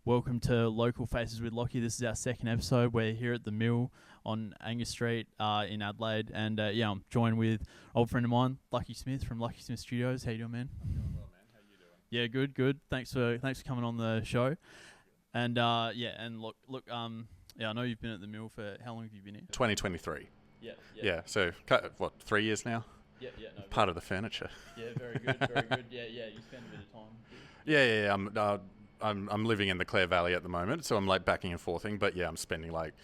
Welcome to Local Faces with Lachie. This is our second episode. We're here at the Mill on Angus Street in Adelaide. And I'm joined with an old friend of mine, Lachie Smith from Lachie Smith Studios. How you doing, man? I'm doing well, man. How you doing? Yeah, good. Thanks for coming on the show. And look, I know you've been at the Mill for, how long have you been here? 2023. Yeah. So, 3 years now? No, Part of the furniture. Yeah, very good. Yeah, you spend a bit of time. Yeah. I'm living in the Clare Valley at the moment, so I'm like backing and forthing. But yeah, I'm spending like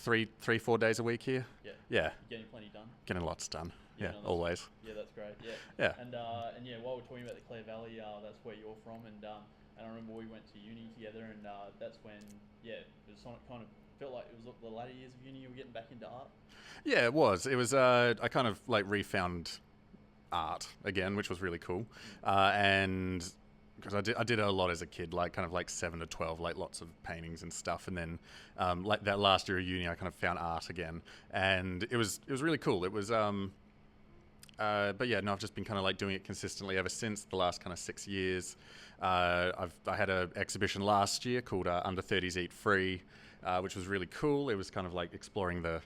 3-4 days a week here. Yeah. Yeah. Getting plenty done. Getting lots done. Yeah, Yeah, always. Yeah, that's great. Yeah. And while we're talking about the Clare Valley, that's where you're from, and I remember we went to uni together, and that's when it was kind of felt like it was the latter years of uni. You were getting back into art. Yeah, it was. It was. I kind of like refound art again, which was really cool, and because I did it a lot as a kid, like kind of like 7 to 12, like lots of paintings and stuff, and then like that last year of uni, I kind of found art again, and it was really cool. It was but yeah, no, I've just been kind of like doing it consistently ever since the last kind of 6 years. I had an exhibition last year called Under 30s Eat Free, which was really cool. It was kind of like exploring the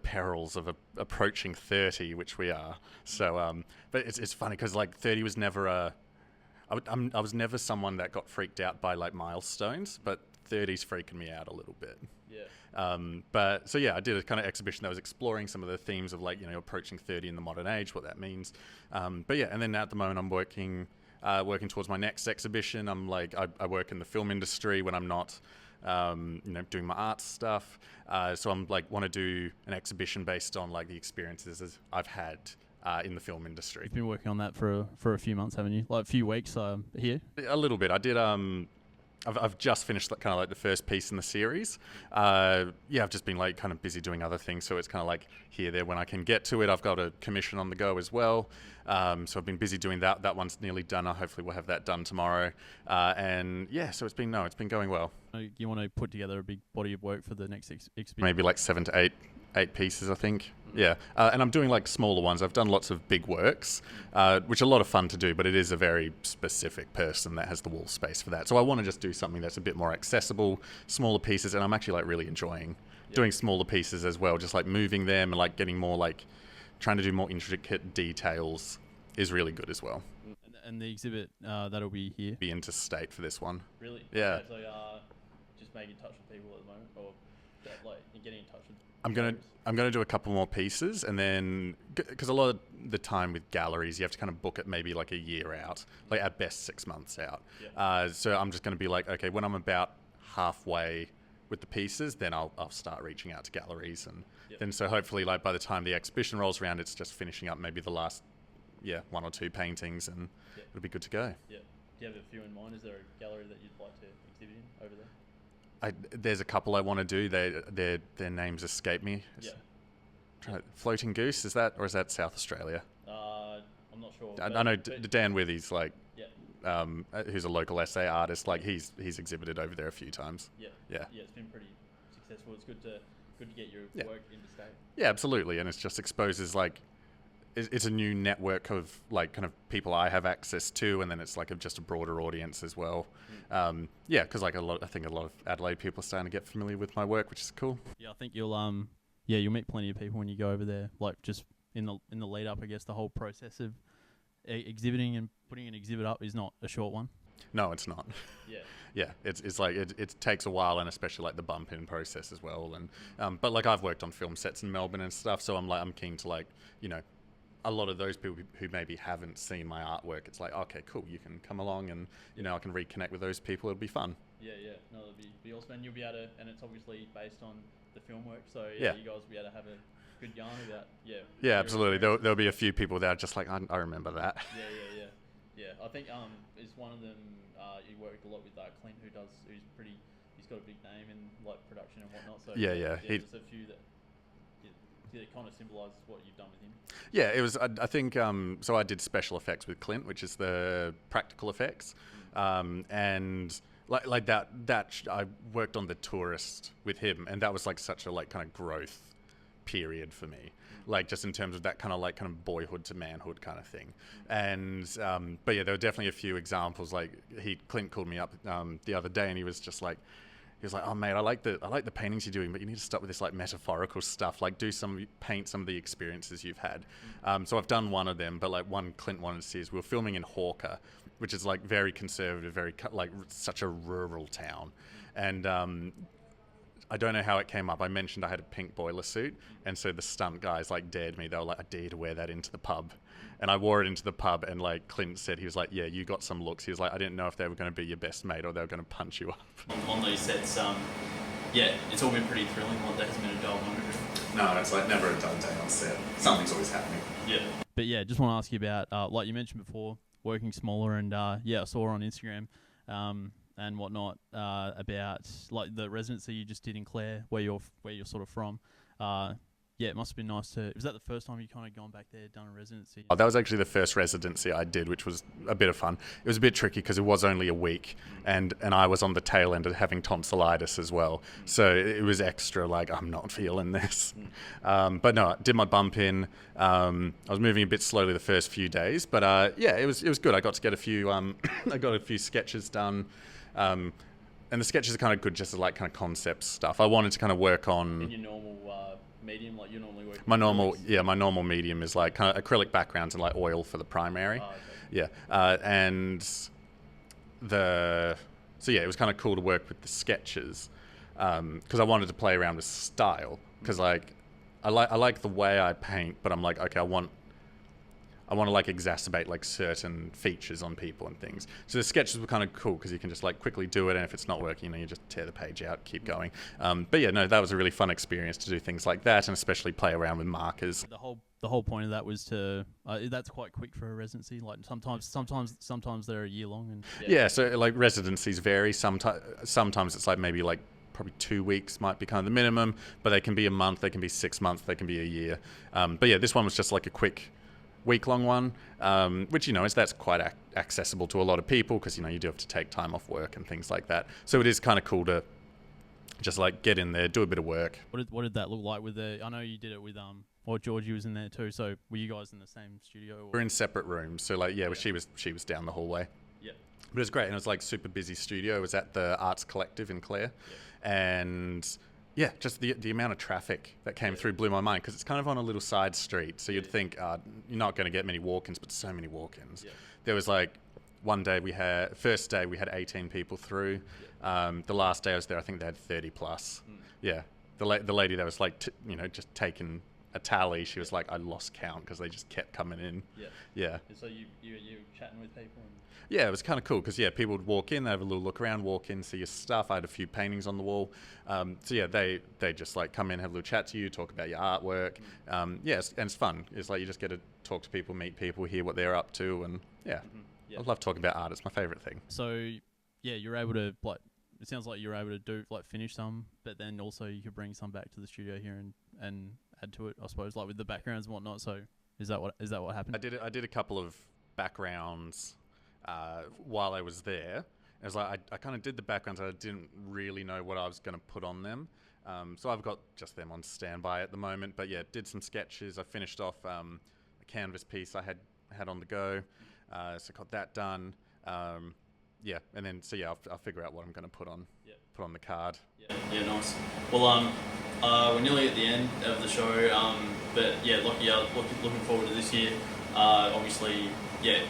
perils of approaching 30, which we are. So, but it's funny because like 30 was never I was never someone that got freaked out by like milestones, but 30's freaking me out a little bit. Yeah. But so yeah, I did a kind of exhibition that was exploring some of the themes of like, approaching 30 in the modern age, what that means. But yeah, and then at the moment I'm working towards my next exhibition. I'm like, I work in the film industry when I'm not, doing my art stuff. So I'm like, want to do an exhibition based on like the experiences I've had in the film industry. You've been working on that for a few months, haven't you? Like a few weeks here? A little bit. I did, I've just finished kind of like the first piece in the series. I've just been like kind of busy doing other things, so it's kind of like here, there, when I can get to it. I've got a commission on the go as well, so I've been busy doing that. That one's nearly done. Hopefully we'll have that done tomorrow. So it's been going well. You want to put together a big body of work for the next exhibition? Maybe like 7 to 8 pieces, I think. Yeah, and I'm doing like smaller ones. I've done lots of big works, which are a lot of fun to do, but it is a very specific person that has the wall space for that. So I want to just do something that's a bit more accessible, smaller pieces, and I'm actually like really enjoying doing smaller pieces as well, just like moving them and like getting more like trying to do more intricate details is really good as well. And the exhibit that'll be here? Be interstate for this one. Really? Yeah. Okay, so just making touch with people at the moment, or like getting in touch with. I'm gonna do a couple more pieces, and then because a lot of the time with galleries, you have to kind of book it maybe like a year out, like at best 6 months out. Yeah. So I'm just gonna be like, okay, when I'm about halfway with the pieces, then I'll start reaching out to galleries, and then so hopefully like by the time the exhibition rolls around, it's just finishing up maybe the last 1 or 2 paintings, and it'll be good to go. Yeah. Do you have a few in mind? Is there a gallery that you'd like to exhibit in over there? There's a couple I want to do. Their names escape me. Floating Goose, is that South Australia? I'm not sure. I know Dan Withy's like, who's a local essay artist. Like he's exhibited over there a few times. Yeah. It's been pretty successful. It's good to get your work interstate. Yeah, absolutely, and it just exposes like. It's a new network of like kind of people I have access to, and then it's like just a broader audience as well. Because like I think a lot of Adelaide people are starting to get familiar with my work, which is cool. Yeah, I think you'll meet plenty of people when you go over there. Like just in the lead up, I guess the whole process of exhibiting and putting an exhibit up is not a short one. No, it's not. Yeah, it's like it takes a while, and especially like the bump in process as well. And but like I've worked on film sets in Melbourne and stuff, so I'm keen to like a lot of those people who maybe haven't seen my artwork, it's like, okay, cool, you can come along and, I can reconnect with those people. It'll be fun. Yeah. No, it'll be awesome. And you'll be able to, and it's obviously based on the film work, so you guys will be able to have a good yarn about, Yeah, absolutely. There'll be a few people that are just like, I remember that. Yeah. I think is one of them, you worked a lot with Clint, he's got a big name in like production and whatnot. So just a few that kind of symbolises what you've done with him. Yeah, it was. I think so. I did special effects with Clint, which is the practical effects, and like that. I worked on The Tourist with him, and that was like such a like kind of growth period for me. like just in terms of that kind of boyhood to manhood kind of thing. And but yeah, there were definitely a few examples. Like Clint called me up the other day, and he was like, oh mate, I like the paintings you're doing, but you need to stop with this like metaphorical stuff. Like paint some of the experiences you've had. So I've done one of them, but like one Clint wanted to see is we were filming in Hawker, which is like very conservative, very like such a rural town. And I don't know how it came up. I mentioned I had a pink boiler suit, and so the stunt guys like dared me. They were like, I dare you to wear that into the pub. And I wore it into the pub, and like Clint said, he was like, yeah, you got some looks. He was like, I didn't know if they were going to be your best mate or they were going to punch you up. On those sets, yeah, it's all been pretty thrilling. Like, there hasn't been a dull moment. No, it's like never a dull day on set. Something's always happening. Yeah. But yeah, just want to ask you about, like you mentioned before, working smaller, and yeah, I saw on Instagram and whatnot about like the residency you just did in Clare, where you're sort of from. Yeah, it must have been nice to... Was that the first time you kind of gone back there, done a residency? Oh, that was actually the first residency I did, which was a bit of fun. It was a bit tricky because it was only a week, and I was on the tail end of having tonsillitis as well. So it was extra like, I'm not feeling this. But no, I did my bump in. I was moving a bit slowly the first few days, but yeah, it was good. I got to get a few... I got a few sketches done. And the sketches are kind of good just as like kind of concept stuff. I wanted to kind of work on... In your normal... medium, like you normally work? My normal medium is like kind of acrylic backgrounds and like oil for the primary. Oh, okay. Yeah, and so yeah, it was kind of cool to work with the sketches because I wanted to play around with style because like I like the way I paint, but I'm like, okay, I want to like exacerbate like certain features on people and things. So the sketches were kind of cool because you can just like quickly do it, and if it's not working, you just tear the page out, keep going. But yeah, no, that was a really fun experience to do things like that, and especially play around with markers. The whole point of that was to that's quite quick for a residency. Like sometimes they're a year long. And yeah, so like residencies vary. Sometimes it's like maybe like probably 2 weeks might be kind of the minimum, but they can be a month, they can be 6 months, they can be a year. But yeah, this one was just like a quick week-long one, which, that's quite accessible to a lot of people because, you do have to take time off work and things like that. So it is kind of cool to just like get in there, do a bit of work. What did that look like with I know you did it with, Georgie was in there too, so were you guys in the same studio? Or? We're in separate rooms, so like, yeah, she was down the hallway. Yeah. But it was great, and it was like super busy studio. It was at the Arts Collective in Clare, and... yeah, just the amount of traffic that came through blew my mind because it's kind of on a little side street. So you'd think you're not going to get many walk-ins, but so many walk-ins. Yeah. There was like first day we had 18 people through. Yeah. The last day I was there, I think they had 30 plus. Yeah, the lady that was like, just taking a tally, she was like, I lost count because they just kept coming in. Yeah. So you chatting with people? Yeah, it was kind of cool because, yeah, people would walk in, they have a little look around, walk in, see your stuff. I had a few paintings on the wall. So, yeah, they just, like, come in, have a little chat to you, talk about your artwork. Yeah, and it's fun. It's like you just get to talk to people, meet people, hear what they're up to, and, yeah. I love talking about art. It's my favourite thing. So, yeah, you're able to, like, it sounds like you're able to do, like, finish some, but then also you could bring some back to the studio here and add to it, I suppose, like, with the backgrounds and whatnot. So, is that what happened? I did a couple of backgrounds... while I was there. It was like I kind of did the backgrounds. I didn't really know what I was going to put on them. So I've got just them on standby at the moment. But yeah, did some sketches. I finished off a canvas piece I had on the go. So got that done. Yeah, and then I'll figure out what I'm going to put on the card. Yeah, nice. Well, we're nearly at the end of the show. But yeah, Lachie, looking forward to this year. Obviously. Yeah,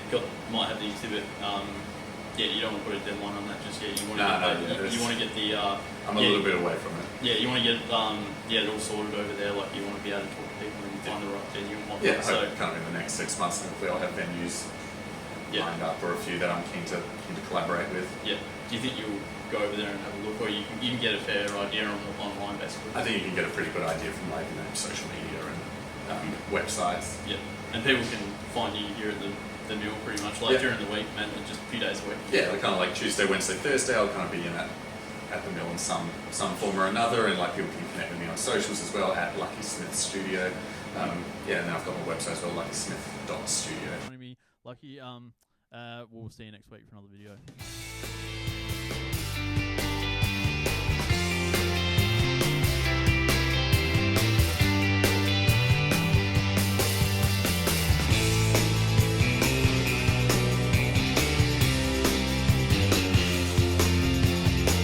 might have the exhibit. Yeah, you don't want to put a deadline on that just yet. You want to get the. I'm a little bit away from it. Yeah, you want to get it all sorted over there. Like you want to be able to talk to people and find the right venue and whatnot. Yeah, so kind of in the next 6 months, hopefully I'll have venues lined up or a few that I'm keen to collaborate with. Yeah. Do you think you'll go over there and have a look, or you can get a fair idea online basically? I think you can get a pretty good idea from like social media and websites. Yeah, and people can find you here at the mill pretty much, like during the week, man, just a few days a week. Yeah, like kind of like Tuesday, Wednesday, Thursday, I'll kind of be in at the mill in some form or another, and like people can connect with me on socials as well at Lachie Smith Studio. Yeah, and then I've got my website as well, luckiesmith.studio. Lachie, we'll see you next week for another video.